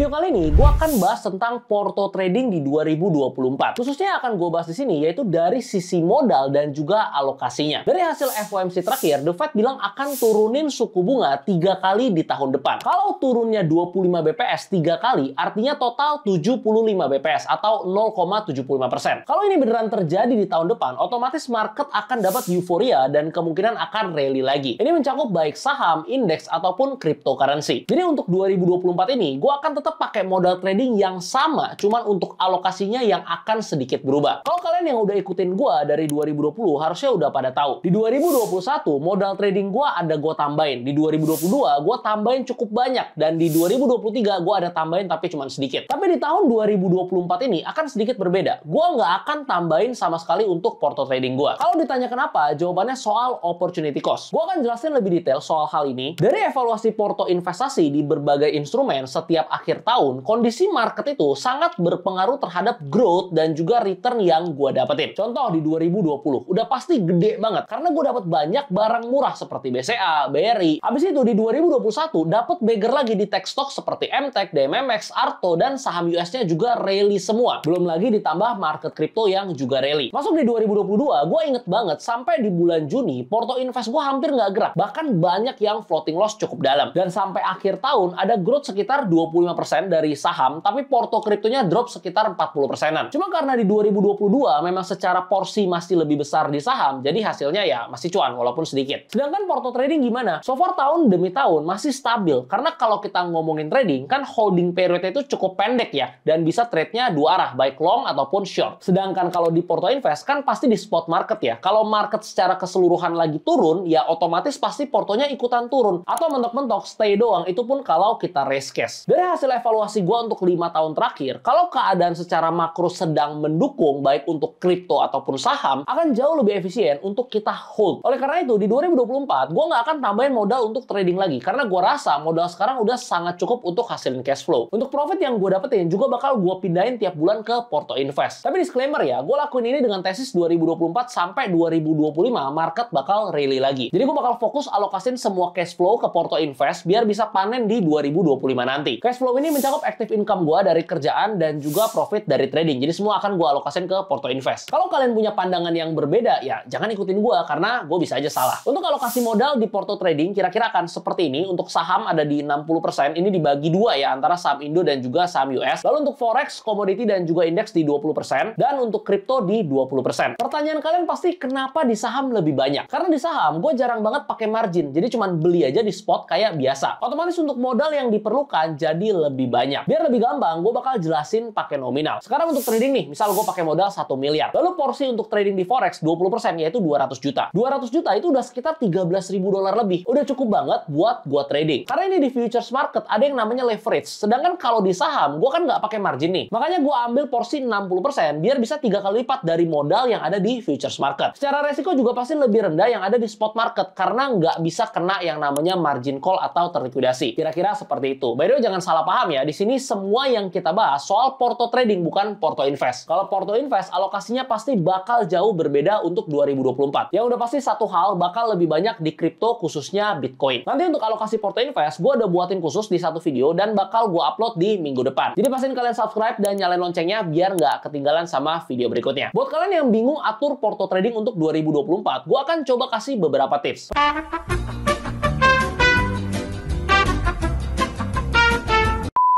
video kali ini, gue akan bahas tentang porto trading di 2024. Khususnya akan gue bahas di sini, yaitu dari sisi modal dan juga alokasinya. Dari hasil FOMC terakhir, The Fed bilang akan turunin suku bunga 3 kali di tahun depan. Kalau turunnya 25 BPS 3 kali, artinya total 75 BPS atau 0,75%. Kalau ini beneran terjadi di tahun depan, otomatis market akan dapat euforia dan kemungkinan akan rally lagi. Ini mencakup baik saham, indeks, ataupun cryptocurrency. Jadi untuk 2024 ini, gue akan tetap pakai modal trading yang sama, cuman untuk alokasinya yang akan sedikit berubah. Kalau kalian yang udah ikutin gue dari 2020, harusnya udah pada tahu. Di 2021, modal trading gue ada gue tambahin. Di 2022, gue tambahin cukup banyak. Dan di 2023, gue ada tambahin tapi cuman sedikit. Tapi di tahun 2024 ini akan sedikit berbeda. Gue nggak akan tambahin sama sekali untuk porto trading gue. Kalau ditanya kenapa, jawabannya soal opportunity cost. Gue akan jelasin lebih detail soal hal ini. Dari evaluasi porto investasi di berbagai instrumen setiap akhir tahun, kondisi market itu sangat berpengaruh terhadap growth dan juga return yang gue dapetin. Contoh di 2020, udah pasti gede banget karena gue dapet banyak barang murah seperti BCA, BRI. Habis itu di 2021 dapet beggar lagi di tech stock seperti MTech, DMMX, Arto, dan saham US-nya juga rally semua. Belum lagi ditambah market crypto yang juga rally. Masuk di 2022, gue inget banget sampai di bulan Juni, porto invest gue hampir nggak gerak. Bahkan banyak yang floating loss cukup dalam. Dan sampai akhir tahun ada growth sekitar 25% dari saham, tapi porto kriptonya drop sekitar 40%-an. Cuma karena di 2022 memang secara porsi masih lebih besar di saham, jadi hasilnya ya masih cuan walaupun sedikit. Sedangkan porto trading gimana? So far tahun demi tahun masih stabil, karena kalau kita ngomongin trading, kan holding period itu cukup pendek ya, dan bisa trade-nya dua arah, baik long ataupun short. Sedangkan kalau di porto invest kan pasti di spot market ya. Kalau market secara keseluruhan lagi turun, ya otomatis pasti portonya ikutan turun. Atau mentok-mentok stay doang, itu pun kalau kita raise cash. Dari hasil evaluasi gue untuk 5 tahun terakhir, kalau keadaan secara makro sedang mendukung, baik untuk kripto ataupun saham, akan jauh lebih efisien untuk kita hold. Oleh karena itu, di 2024, gue nggak akan tambahin modal untuk trading lagi, karena gue rasa modal sekarang udah sangat cukup untuk hasilin cash flow. Untuk profit yang gue dapetin, juga bakal gue pindahin tiap bulan ke porto invest. Tapi disclaimer ya, gue lakuin ini dengan tesis 2024 sampai 2025, market bakal rally lagi. Jadi gue bakal fokus alokasin semua cash flow ke porto invest, biar bisa panen di 2025 nanti. Cash flow ini mencakup active income gue dari kerjaan dan juga profit dari trading. Jadi semua akan gue alokasin ke porto invest. Kalau kalian punya pandangan yang berbeda, ya jangan ikutin gue karena gue bisa aja salah. Untuk alokasi modal di porto trading kira-kira akan seperti ini. Untuk saham ada di 60%, ini dibagi dua ya, antara saham Indo dan juga saham US. Lalu untuk forex, komoditi dan juga indeks di 20%, dan untuk kripto di 20%. Pertanyaan kalian pasti kenapa di saham lebih banyak? Karena di saham gue jarang banget pakai margin. Jadi cuman beli aja di spot kayak biasa. Otomatis untuk modal yang diperlukan jadi lebih banyak. Biar lebih gampang, gue bakal jelasin pakai nominal. Sekarang untuk trading nih, misal gue pakai modal 1 miliar. Lalu porsi untuk trading di forex 20% yaitu 200 juta. 200 juta itu udah sekitar 13.000 dolar lebih. Udah cukup banget buat gue trading. Karena ini di futures market ada yang namanya leverage. Sedangkan kalau di saham, gue kan nggak pakai margin nih. Makanya gue ambil porsi 60% biar bisa 3 kali lipat dari modal yang ada di futures market. Secara resiko juga pasti lebih rendah yang ada di spot market karena nggak bisa kena yang namanya margin call atau terlikuidasi. Kira-kira seperti itu. By the way, jangan salah paham ya. Di sini semua yang kita bahas soal porto trading bukan porto invest. Kalau porto invest, alokasinya pasti bakal jauh berbeda untuk 2024. Yang udah pasti satu hal bakal lebih banyak di kripto, khususnya Bitcoin. Nanti untuk alokasi porto invest, gue udah buatin khusus di satu video dan bakal gue upload di minggu depan. Jadi pastiin kalian subscribe dan nyalain loncengnya biar nggak ketinggalan sama video berikutnya. Buat kalian yang bingung atur porto trading untuk 2024, gue akan coba kasih beberapa tips.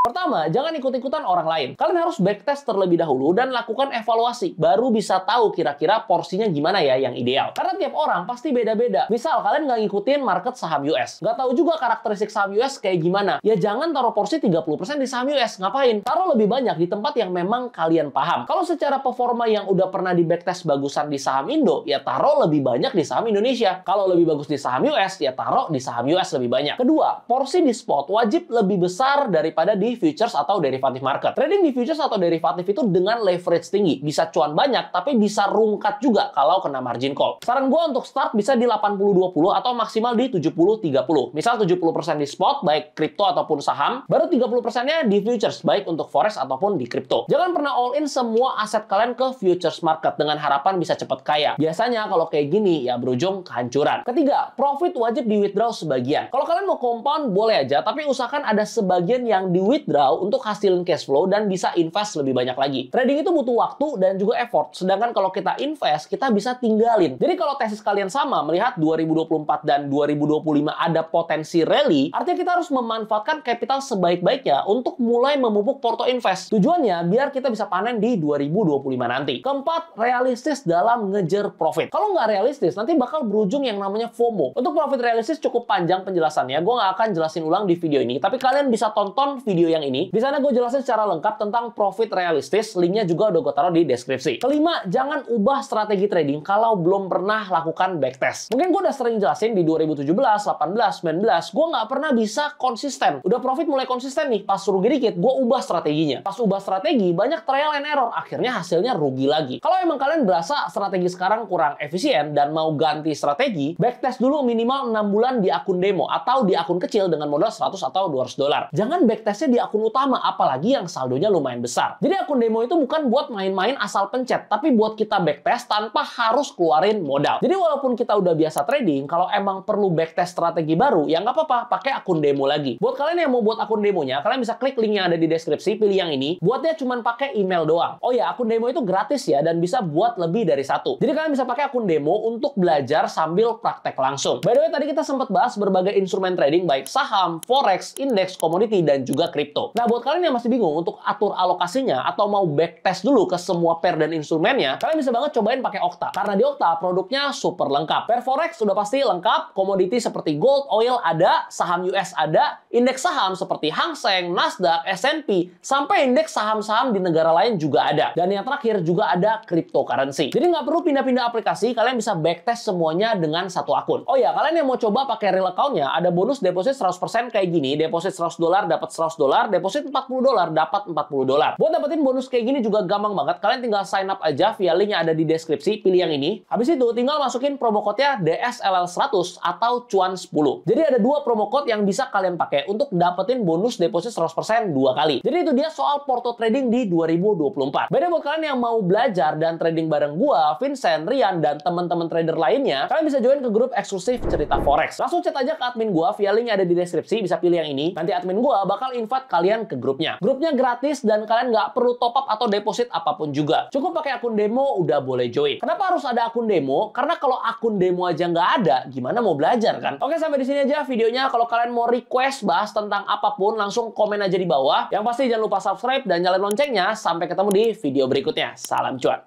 Pertama, jangan ikut-ikutan orang lain. Kalian harus backtest terlebih dahulu dan lakukan evaluasi. Baru bisa tahu kira-kira porsinya gimana ya yang ideal. Karena tiap orang pasti beda-beda. Misal, kalian nggak ngikutin market saham US. Nggak tahu juga karakteristik saham US kayak gimana. Ya jangan taruh porsi 30% di saham US. Ngapain? Taruh lebih banyak di tempat yang memang kalian paham. Kalau secara performa yang udah pernah di backtest bagusan di saham Indo, ya taruh lebih banyak di saham Indonesia. Kalau lebih bagus di saham US, ya taruh di saham US lebih banyak. Kedua, porsi di spot wajib lebih besar daripada di futures atau derivatif market. Trading di futures atau derivatif itu dengan leverage tinggi. Bisa cuan banyak, tapi bisa rungkat juga kalau kena margin call. Saran gue untuk start bisa di 80-20 atau maksimal di 70-30. Misal 70% di spot, baik kripto ataupun saham, baru 30%-nya di futures, baik untuk forex ataupun di kripto. Jangan pernah all in semua aset kalian ke futures market dengan harapan bisa cepat kaya. Biasanya kalau kayak gini, ya berujung kehancuran. Ketiga, profit wajib di withdraw sebagian. Kalau kalian mau compound, boleh aja, tapi usahakan ada sebagian yang di withdraw pulau untuk hasilin cash flow dan bisa invest lebih banyak lagi. Trading itu butuh waktu dan juga effort, sedangkan kalau kita invest, kita bisa tinggalin. Jadi kalau tesis kalian sama, melihat 2024 dan 2025 ada potensi rally, artinya kita harus memanfaatkan capital sebaik-baiknya untuk mulai memupuk porto invest. Tujuannya biar kita bisa panen di 2025 nanti. Keempat, realistis dalam ngejar profit. Kalau nggak realistis, nanti bakal berujung yang namanya FOMO. Untuk profit realistis cukup panjang penjelasannya, gue nggak akan jelasin ulang di video ini, tapi kalian bisa tonton video yang ini. Di sana gue jelasin secara lengkap tentang profit realistis, linknya juga udah gue taruh di deskripsi. Kelima, jangan ubah strategi trading kalau belum pernah lakukan backtest. Mungkin gue udah sering jelasin di 2017, 18, 19, gue nggak pernah bisa konsisten. Udah profit mulai konsisten nih, pas rugi dikit, gue ubah strateginya. Pas ubah strategi, banyak trial and error, akhirnya hasilnya rugi lagi. Kalau emang kalian berasa strategi sekarang kurang efisien dan mau ganti strategi, backtest dulu minimal 6 bulan di akun demo atau di akun kecil dengan modal 100 atau 200 dolar. Jangan backtestnya di akun utama, apalagi yang saldonya lumayan besar. Jadi akun demo itu bukan buat main-main asal pencet, tapi buat kita backtest tanpa harus keluarin modal. Jadi walaupun kita udah biasa trading, kalau emang perlu backtest strategi baru, ya nggak apa-apa, pakai akun demo lagi. Buat kalian yang mau buat akun demonya, kalian bisa klik link yang ada di deskripsi, pilih yang ini. Buatnya cuma pakai email doang. Oh ya, akun demo itu gratis ya, dan bisa buat lebih dari satu. Jadi kalian bisa pakai akun demo untuk belajar sambil praktek langsung. By the way, tadi kita sempat bahas berbagai instrumen trading, baik saham, forex, indeks, komoditi, dan juga kripto. Nah, buat kalian yang masih bingung untuk atur alokasinya atau mau backtest dulu ke semua pair dan instrumennya, kalian bisa banget cobain pakai Okta. Karena di Okta produknya super lengkap. Pair forex sudah pasti lengkap, komoditi seperti gold, oil ada, saham US ada, indeks saham seperti Hang Seng, Nasdaq, S&P, sampai indeks saham-saham di negara lain juga ada. Dan yang terakhir juga ada cryptocurrency. Jadi nggak perlu pindah-pindah aplikasi, kalian bisa backtest semuanya dengan satu akun. Oh ya, kalian yang mau coba pakai real account-nya, ada bonus deposit 100% kayak gini, deposit 100 dolar dapat 100 dolar, deposit 40 dolar dapat 40 dolar. Buat dapetin bonus kayak gini juga gampang banget, kalian tinggal sign up aja via link yang ada di deskripsi, pilih yang ini. Habis itu tinggal masukin promo code-nya DSLL100 atau cuan10. Jadi ada dua promo code yang bisa kalian pakai untuk dapetin bonus deposit 100% dua kali. Jadi itu dia soal porto trading di 2024. Beda buat kalian yang mau belajar dan trading bareng gua, Vincent, Rian, dan teman-teman trader lainnya, kalian bisa join ke grup eksklusif Cerita Forex. Langsung chat aja ke admin gua via link yang ada di deskripsi, bisa pilih yang ini. Nanti admin gua bakal invite kalian ke grupnya. Grupnya gratis dan kalian nggak perlu top up atau deposit apapun juga. Cukup pakai akun demo udah boleh join. Kenapa harus ada akun demo? Karena kalau akun demo aja nggak ada, gimana mau belajar kan? Oke, sampai di sini aja videonya. Kalau kalian mau request bahas tentang apapun, langsung komen aja di bawah. Yang pasti jangan lupa subscribe dan nyalain loncengnya. Sampai ketemu di video berikutnya. Salam cuan.